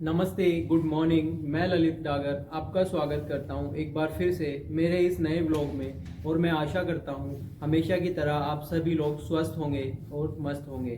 नमस्ते, good morning. मैं ललित डागर आपका स्वागत करता हूं एक बार फिर से मेरे इस नए ब्लॉग में। और मैं आशा करता हूं हमेशा की तरह आप सभी लोग स्वस्थ होंगे और मस्त होंगे।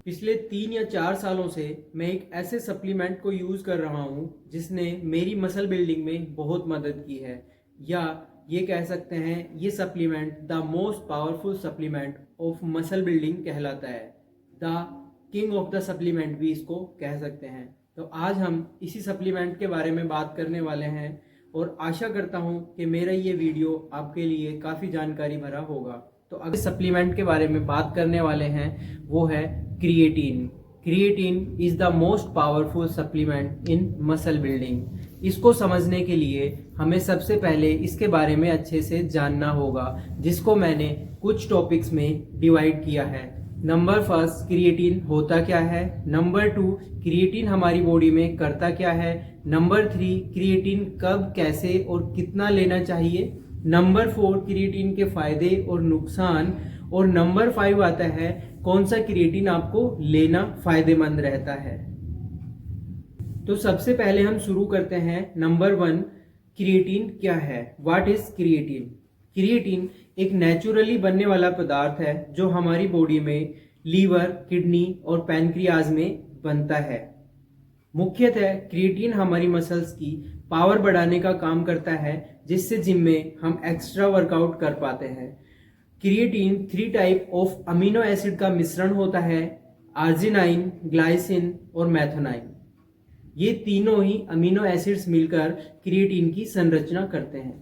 पिछले 3 या 4 सालों से मैं एक ऐसे सप्लीमेंट को यूज़ कर रहा हूं जिसने मेरी मसल बिल्डिंग में बहुत मदद की है, या ये कह सकते हैं ये supplement the most powerful supplement of muscle building कहलाता है। The king of the supplement भी इसको कह सकते हैं। तो आज हम इसी सप्लीमेंट के बारे में बात करने वाले हैं और आशा करता हूं कि मेरा ये वीडियो आपके लिए काफ़ी जानकारी भरा होगा। तो अगर सप्लीमेंट के बारे में बात करने वाले हैं वो है creatine. Creatine is the most powerful supplement in muscle building. इसको समझने के लिए हमें सबसे पहले इसके बारे में अच्छे से जानना होगा, जिसको मैंने कुछ टॉपिक्स में डिवाइड किया है। नंबर फर्स्ट, क्रिएटिन होता क्या है। नंबर 2, क्रिएटिन हमारी बॉडी में करता क्या है। नंबर 3, क्रिएटिन कब, कैसे और कितना लेना चाहिए। नंबर 4, क्रिएटिन के फायदे और नुकसान। और नंबर 5 आता है कौन सा क्रिएटिन आपको लेना फायदेमंद रहता है। तो सबसे पहले हम शुरू करते हैं नंबर 1, क्रिएटिन क्या है। What is creatine. क्रिएटिन एक नेचुरली बनने वाला पदार्थ है जो हमारी बॉडी में लीवर, किडनी और पैनक्रियाज में बनता है। मुख्यतः क्रिएटिन हमारी मसल्स की पावर बढ़ाने का काम करता है, जिससे जिम में हम एक्स्ट्रा वर्कआउट कर पाते हैं। Creatine 3 type of amino acid का मिश्रण होता है, आर्जिनाइन, ग्लाइसिन और मैथोनाइन। ये तीनों ही अमीनो एसिड्स मिलकर क्रिएटिन की संरचना करते हैं।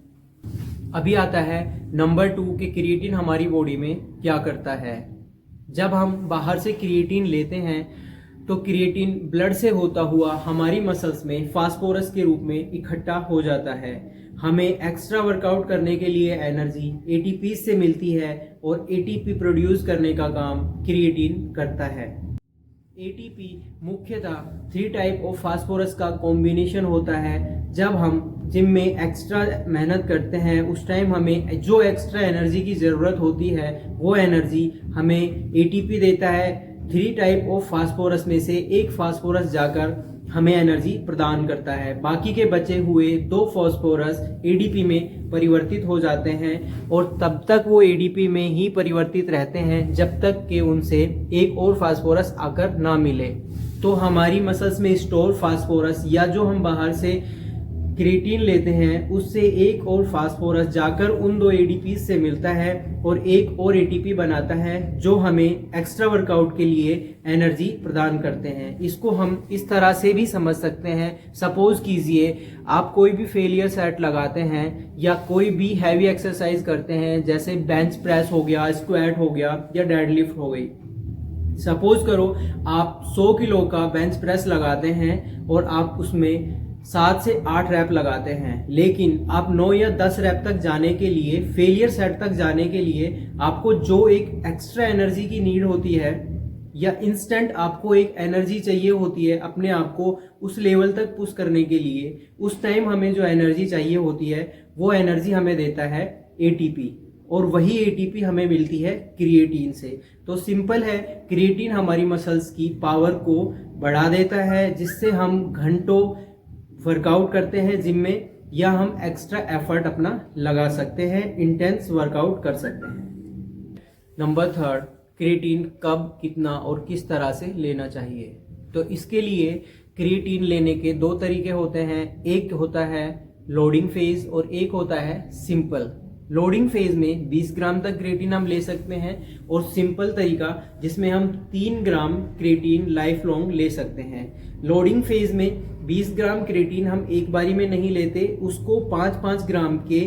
अभी आता है नंबर 2 कि क्रिएटिन हमारी बॉडी में क्या करता है। जब हम बाहर से क्रिएटिन लेते हैं तो क्रिएटिन ब्लड से होता हुआ हमारी मसल्स में फास्फोरस के रूप में इकट्ठा हो जाता है। हमें एक्स्ट्रा वर्कआउट करने के लिए एनर्जी एटीपी से मिलती है और एटीपी प्रोड्यूस करने का काम क्रिएटिन करता है। एटीपी मुख्यतः 3 टाइप ऑफ फास्फोरस का कॉम्बिनेशन होता है। जब हम जिम में एक्स्ट्रा मेहनत करते हैं उस टाइम हमें जो एक्स्ट्रा एनर्जी की ज़रूरत होती है वो एनर्जी हमें एटीपी देता है। 3 टाइप ऑफ फास्फोरस में से एक फास्फोरस जाकर हमें एनर्जी प्रदान करता है। बाकी के बचे हुए 2 फास्फोरस एडीपी में परिवर्तित हो जाते हैं और तब तक वो एडीपी में ही परिवर्तित रहते हैं जब तक कि उनसे एक और फास्फोरस आकर ना मिले। तो हमारी मसल्स में स्टोर फास्फोरस या जो हम बाहर से क्रिएटिन लेते हैं उससे एक और फास्फोरस जाकर उन 2 एडीपी से मिलता है और एक और एटीपी बनाता है जो हमें एक्स्ट्रा वर्कआउट के लिए एनर्जी प्रदान करते हैं। इसको हम इस तरह से भी समझ सकते हैं। सपोज कीजिए आप कोई भी फेलियर सेट लगाते हैं या कोई भी हैवी एक्सरसाइज करते हैं, जैसे बेंच प्रेस हो गया, स्क्वाट हो गया या डेडलिफ्ट हो गई। सपोज करो आप 100 किलो का बेंच प्रेस लगाते हैं और आप उसमें 7 से 8 रैप लगाते हैं, लेकिन आप 9 या 10 रैप तक जाने के लिए, फेलियर सेट तक जाने के लिए आपको जो एक एक्स्ट्रा एनर्जी की नीड होती है या इंस्टेंट आपको एक एनर्जी चाहिए होती है अपने आप को उस लेवल तक पुश करने के लिए, उस टाइम हमें जो एनर्जी चाहिए होती है वो एनर्जी हमें देता है एटीपी, और वही एटीपी हमें मिलती है क्रिएटिन से। तो सिंपल है, क्रिएटिन हमारी मसल्स की पावर को बढ़ा देता है, जिससे हम घंटों वर्कआउट करते हैं जिम में, या हम एक्स्ट्रा एफर्ट अपना लगा सकते हैं, इंटेंस वर्कआउट कर सकते हैं। नंबर 3, क्रिएटिन कब, कितना और किस तरह से लेना चाहिए। तो इसके लिए क्रिएटिन लेने के 2 तरीके होते हैं। एक होता है लोडिंग फेज और एक होता है सिंपल। लोडिंग फेज में 20 ग्राम तक क्रिएटिन हम ले सकते हैं और सिंपल तरीका जिसमें हम 3 ग्राम क्रिएटिन लाइफ लॉन्ग ले सकते हैं। लोडिंग फेज में 20 ग्राम क्रिएटिन हम एक बारी में नहीं लेते, उसको 5-5 ग्राम के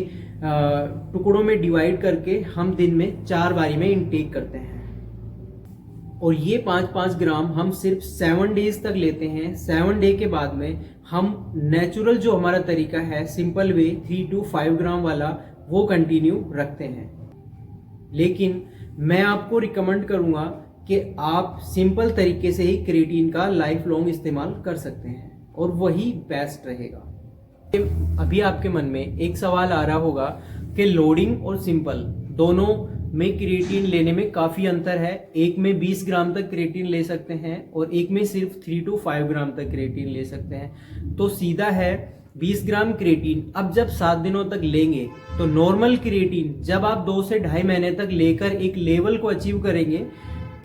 टुकड़ों में डिवाइड करके हम दिन में 4 बारी में इनटेक करते हैं। और ये 5-5 ग्राम हम सिर्फ 7 डेज तक लेते हैं। 7 डे के बाद में हम नेचुरल जो हमारा तरीका है सिंपल वे 3 to 5 ग्राम वाला वो कंटिन्यू रखते हैं। लेकिन मैं आपको रिकमेंड करूंगा कि आप सिंपल तरीके से ही क्रिएटिन का लाइफ लॉन्ग इस्तेमाल कर सकते हैं और वही बेस्ट रहेगा। अभी आपके मन में एक सवाल आ रहा होगा कि लोडिंग और सिंपल दोनों में क्रिएटिन लेने में काफ़ी अंतर है। एक में 20 ग्राम तक क्रिएटिन ले सकते हैं और एक में सिर्फ 3 to 5 ग्राम तक क्रिएटिन ले सकते हैं। तो सीधा है 20 ग्राम क्रिएटिन अब जब 7 दिनों तक लेंगे तो नॉर्मल क्रिएटिन जब आप 2 से ढाई महीने तक लेकर एक लेवल को अचीव करेंगे,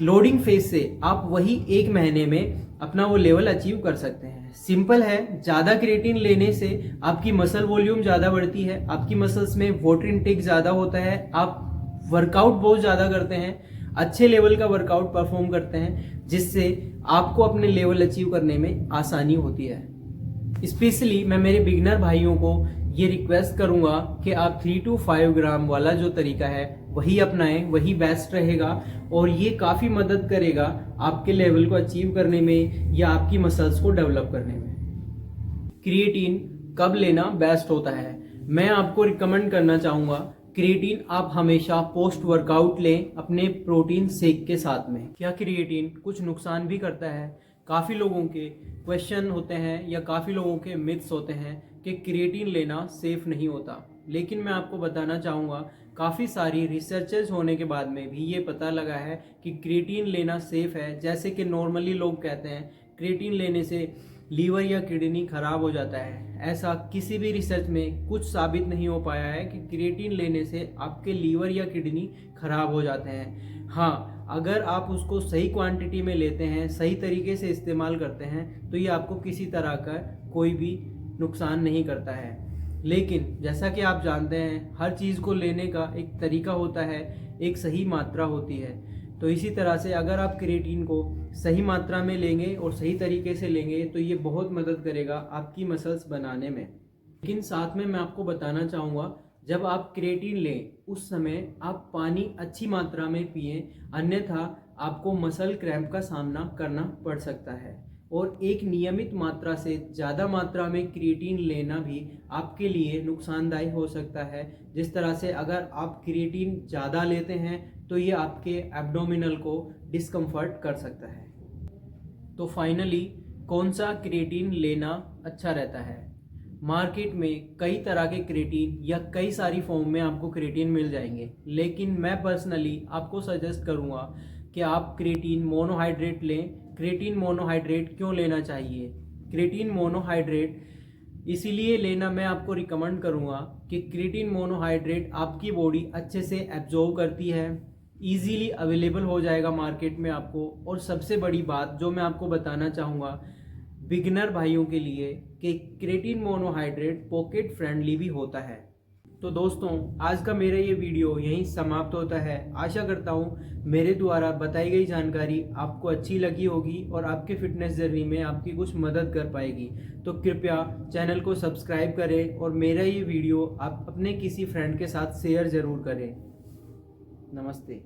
लोडिंग फेज से आप वही 1 महीने में अपना वो लेवल अचीव कर सकते हैं। सिंपल है, ज़्यादा क्रिएटिन लेने से आपकी मसल वॉल्यूम ज़्यादा बढ़ती है, आपकी मसल्स में वाटर इनटेक ज़्यादा होता है, आप वर्कआउट बहुत ज़्यादा करते हैं, अच्छे लेवल का वर्कआउट परफॉर्म करते हैं, जिससे आपको अपने लेवल अचीव करने में आसानी होती है। स्पेशली मैं मेरे बिगिनर भाइयों को ये रिक्वेस्ट करूंगा कि आप 3 to 5 ग्राम वाला जो तरीका है वही अपनाएं, वही बेस्ट रहेगा और ये काफ़ी मदद करेगा आपके लेवल को अचीव करने में या आपकी मसल्स को डेवलप करने में। क्रिएटिन कब लेना बेस्ट होता है? मैं आपको रिकमेंड करना चाहूँगा क्रिएटिन आप हमेशा पोस्ट वर्कआउट लें अपने प्रोटीन शेक के साथ में। क्या क्रिएटिन कुछ नुकसान भी करता है? काफ़ी लोगों के क्वेश्चन होते हैं या काफ़ी लोगों के मिथ्स होते हैं कि क्रिएटिन लेना सेफ नहीं होता, लेकिन मैं आपको बताना चाहूँगा काफ़ी सारी रिसर्चेस होने के बाद में भी ये पता लगा है कि क्रिएटिन लेना सेफ है। जैसे कि नॉर्मली लोग कहते हैं क्रिएटिन लेने से लीवर या किडनी खराब हो जाता है, ऐसा किसी भी रिसर्च में कुछ साबित नहीं हो पाया है कि क्रिएटिन लेने से आपके लीवर या किडनी खराब हो जाते हैं। हाँ, अगर आप उसको सही क्वांटिटी में लेते हैं, सही तरीके से इस्तेमाल करते हैं, तो ये आपको किसी तरह का कोई भी नुकसान नहीं करता है। लेकिन जैसा कि आप जानते हैं हर चीज़ को लेने का एक तरीका होता है, एक सही मात्रा होती है। तो इसी तरह से अगर आप क्रिएटिन को सही मात्रा में लेंगे और सही तरीके से लेंगे तो ये बहुत मदद करेगा आपकी मसल्स बनाने में। लेकिन साथ में मैं आपको बताना चाहूँगा जब आप क्रिएटिन लें उस समय आप पानी अच्छी मात्रा में पिएं, अन्यथा आपको मसल क्रैम्प का सामना करना पड़ सकता है। और एक नियमित मात्रा से ज़्यादा मात्रा में क्रिएटिन लेना भी आपके लिए नुकसानदायक हो सकता है। जिस तरह से अगर आप क्रिएटिन ज़्यादा लेते हैं तो ये आपके एब्डोमिनल को डिस्कम्फर्ट कर सकता है। तो फाइनली कौन सा क्रिएटिन लेना अच्छा रहता है? मार्केट में कई तरह के क्रिएटिन या कई सारी फॉर्म में आपको क्रिएटिन मिल जाएंगे, लेकिन मैं पर्सनली आपको सजेस्ट करूँगा कि आप क्रिएटिन मोनोहाइड्रेट लें। क्रिएटिन मोनोहाइड्रेट क्यों लेना चाहिए? क्रिएटिन मोनोहाइड्रेट इसीलिए लेना मैं आपको रिकमेंड करूँगा कि क्रिएटिन मोनोहाइड्रेट आपकी बॉडी अच्छे से एब्जॉर्व करती है, इजीली अवेलेबल हो जाएगा मार्केट में आपको। और सबसे बड़ी बात जो मैं आपको बताना चाहूँगा बिगिनर भाइयों के लिए कि क्रिएटिन मोनोहाइड्रेट पॉकेट फ्रेंडली भी होता है। तो दोस्तों आज का मेरा ये वीडियो यहीं समाप्त होता है। आशा करता हूँ मेरे द्वारा बताई गई जानकारी आपको अच्छी लगी होगी और आपके फिटनेस जर्नी में आपकी कुछ मदद कर पाएगी। तो कृपया चैनल को सब्सक्राइब करें और मेरा ये वीडियो आप अपने किसी फ्रेंड के साथ शेयर ज़रूर करें। नमस्ते।